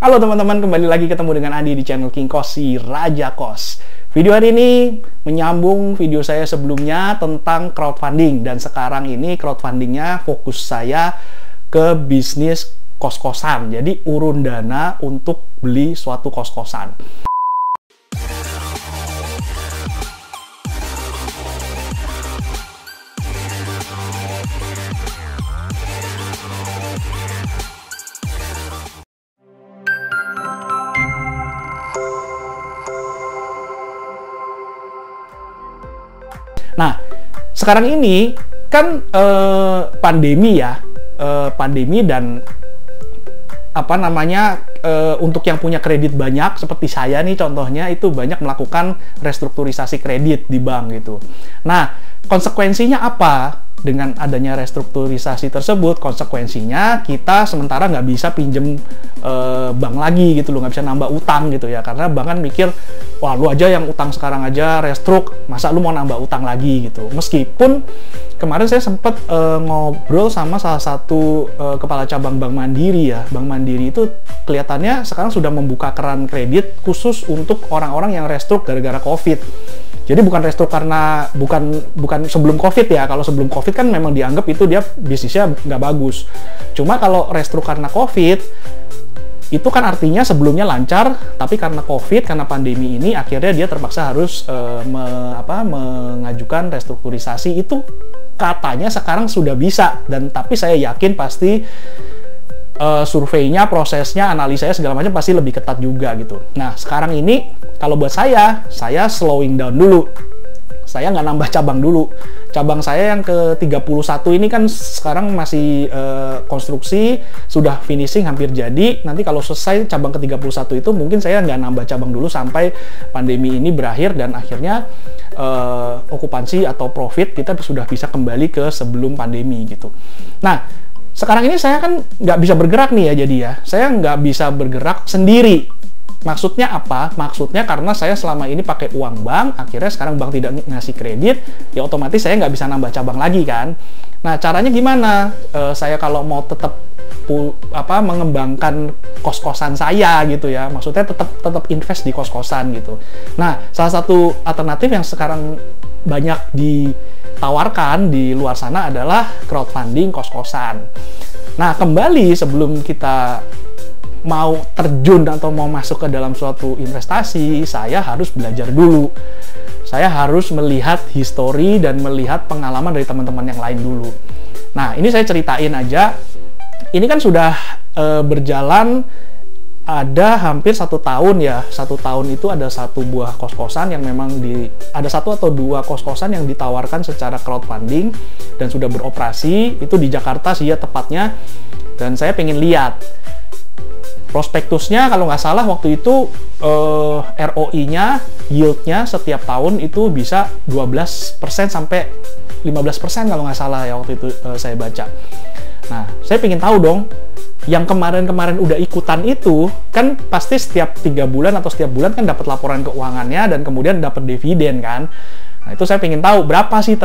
Halo teman-teman, kembali lagi ketemu dengan Andi di channel King Kos, si Raja Kos. Video hari ini menyambung video saya sebelumnya tentang crowdfunding. Dan sekarang ini crowdfundingnya fokus saya ke bisnis kos-kosan. Jadi urun dana untuk beli suatu kos-kosan. Nah, sekarang ini kan pandemi ya, pandemi dan untuk yang punya kredit banyak seperti saya nih contohnya itu banyak melakukan restrukturisasi kredit di bank gitu. Nah, konsekuensinya apa? Dengan adanya restrukturisasi tersebut, konsekuensinya kita sementara nggak bisa pinjem bank lagi gitu loh, nggak bisa nambah utang gitu ya, karena bank kan mikir, wah lu aja yang utang sekarang aja restruk, masa lu mau nambah utang lagi gitu. Meskipun kemarin saya sempat ngobrol sama salah satu kepala cabang Bank Mandiri ya, Bank Mandiri itu kelihatannya sekarang sudah membuka keran kredit khusus untuk orang-orang yang restruk gara-gara COVID. Jadi bukan restruk karena bukan sebelum COVID ya. Kalau sebelum COVID kan memang dianggap itu dia bisnisnya nggak bagus. Cuma kalau restruk karena COVID itu kan artinya sebelumnya lancar, tapi karena COVID, karena pandemi ini akhirnya dia terpaksa harus mengajukan restrukturisasi. Itu katanya sekarang sudah bisa, dan tapi saya yakin pasti surveinya, prosesnya, analisanya segala macam pasti lebih ketat juga gitu. Nah, sekarang ini kalau buat saya slowing down dulu. Saya nggak nambah cabang dulu. Cabang saya yang ke-31 ini kan sekarang masih konstruksi, sudah finishing, hampir jadi. Nanti kalau selesai cabang ke-31 itu mungkin saya nggak nambah cabang dulu sampai pandemi ini berakhir dan akhirnya okupansi atau profit kita sudah bisa kembali ke sebelum pandemi gitu. Nah, sekarang ini saya kan nggak bisa bergerak nih ya, jadi ya saya nggak bisa bergerak sendiri. Maksudnya apa? Maksudnya karena saya selama ini pakai uang bank, akhirnya sekarang bank tidak ngasih kredit, ya otomatis saya nggak bisa nambah cabang lagi kan. Nah, caranya gimana? Saya kalau mau tetap mengembangkan kos-kosan saya gitu ya, maksudnya tetap invest di kos-kosan gitu. Nah, salah satu alternatif yang sekarang banyak ditawarkan di luar sana adalah crowdfunding kos-kosan. Nah, kembali sebelum kita mau terjun atau mau masuk ke dalam suatu investasi, saya harus belajar dulu. Saya harus melihat histori dan melihat pengalaman dari teman-teman yang lain dulu. Nah, ini saya ceritain aja. Ini kan sudah berjalan ada hampir 1 tahun ya. 1 tahun itu ada satu buah kos-kosan yang memang ada 1 atau 2 kos-kosan yang ditawarkan secara crowdfunding dan sudah beroperasi. Itu di Jakarta sih ya tepatnya. Dan saya pengen lihat prospektusnya, kalau nggak salah waktu itu ROI-nya, yield-nya setiap tahun itu bisa 12% sampai 15% kalau nggak salah ya waktu itu saya baca. Nah, saya pengen tahu dong, yang kemarin-kemarin udah ikutan itu, kan pasti setiap 3 bulan atau setiap bulan kan dapat laporan keuangannya dan kemudian dapat dividen kan. Nah, itu saya pengen tahu berapa sih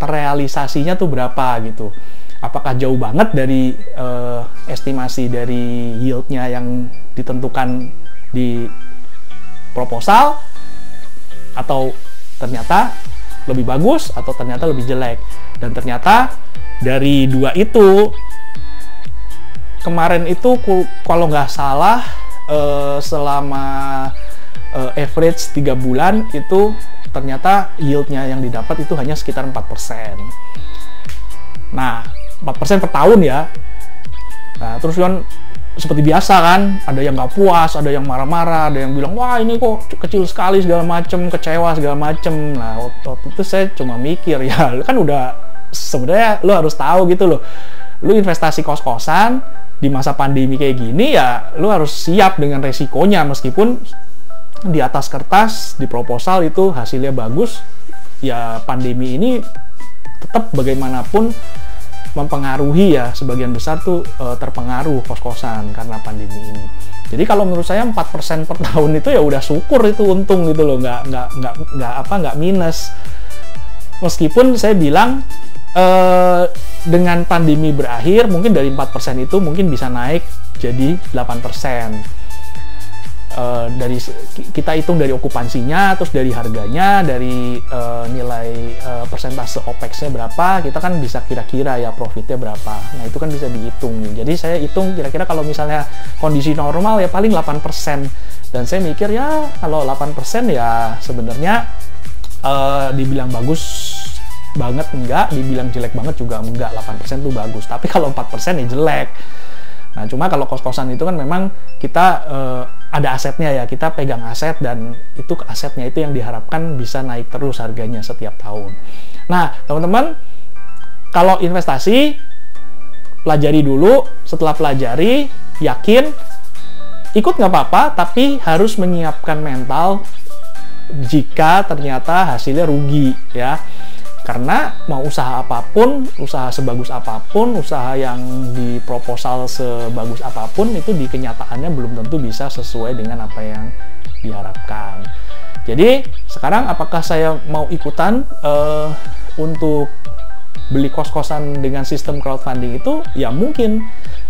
terrealisasinya tuh berapa gitu. Apakah jauh banget dari estimasi dari yield-nya yang ditentukan di proposal, atau ternyata lebih bagus, atau ternyata lebih jelek. Dan ternyata dari 2 itu, kemarin itu kalau nggak salah selama average 3 bulan itu ternyata yield-nya yang didapat itu hanya sekitar 4%. Nah, 4% per tahun ya. Nah, terus kan seperti biasa kan, ada yang nggak puas, ada yang marah-marah, ada yang bilang, wah ini kok kecil sekali segala macem, kecewa segala macem. Nah, waktu itu saya cuma mikir, ya kan udah, sebenarnya lo harus tahu gitu loh, lo investasi kos-kosan di masa pandemi kayak gini ya lo harus siap dengan resikonya. Meskipun di atas kertas, di proposal itu hasilnya bagus, ya pandemi ini tetap bagaimanapun mempengaruhi ya, sebagian besar tuh terpengaruh kos-kosan karena pandemi ini. Jadi kalau menurut saya 4% per tahun itu ya udah syukur, itu untung gitu loh, nggak minus. Meskipun saya bilang dengan pandemi berakhir mungkin dari 4% itu mungkin bisa naik jadi 8%. Dari kita hitung dari okupansinya, terus dari harganya, dari nilai persentase OPEX-nya berapa, kita kan bisa kira-kira ya profitnya berapa. Nah, itu kan bisa dihitung. Jadi saya hitung kira-kira kalau misalnya kondisi normal ya paling 8%. Dan saya mikir ya kalau 8% ya sebenarnya dibilang bagus banget enggak, dibilang jelek banget juga enggak. 8% tuh bagus, tapi kalau 4% ya jelek. Nah, cuma kalau kos-kosan itu kan memang kita ada asetnya ya, kita pegang aset dan itu asetnya itu yang diharapkan bisa naik terus harganya setiap tahun. Nah, teman-teman, kalau investasi, pelajari dulu, setelah pelajari, yakin, ikut nggak apa-apa, tapi harus menyiapkan mental jika ternyata hasilnya rugi ya. Karena mau usaha apapun, usaha sebagus apapun, usaha yang diproposal sebagus apapun, itu di kenyataannya belum tentu bisa sesuai dengan apa yang diharapkan. Jadi, sekarang apakah saya mau ikutan untuk beli kos-kosan dengan sistem crowdfunding itu? Ya mungkin.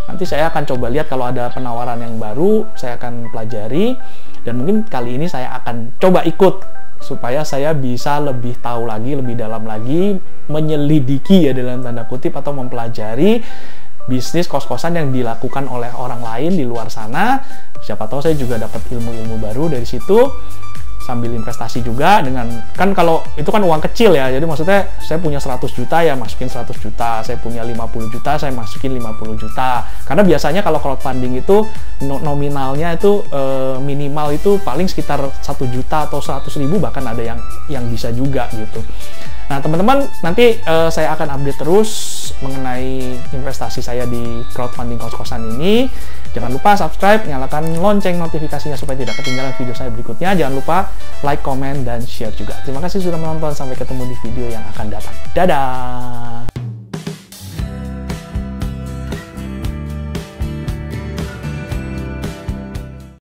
Nanti saya akan coba lihat kalau ada penawaran yang baru, saya akan pelajari. Dan mungkin kali ini saya akan coba ikut supaya saya bisa lebih tahu lagi, lebih dalam lagi, menyelidiki ya dalam tanda kutip atau mempelajari bisnis kos-kosan yang dilakukan oleh orang lain di luar sana. Siapa tahu saya juga dapat ilmu-ilmu baru dari situ, sambil investasi juga dengan, kan kalau itu kan uang kecil ya, jadi maksudnya saya punya 100 juta ya masukin 100 juta, saya punya 50 juta saya masukin 50 juta, karena biasanya kalau crowdfunding itu nominalnya itu minimal itu paling sekitar 1 juta atau 100.000, bahkan ada yang bisa juga gitu. Nah, teman-teman, nanti saya akan update terus mengenai investasi saya di crowdfunding kos-kosan ini. Jangan lupa subscribe, nyalakan lonceng notifikasinya supaya tidak ketinggalan video saya berikutnya. Jangan lupa like, comment, dan share juga. Terima kasih sudah menonton. Sampai ketemu di video yang akan datang. Dadah!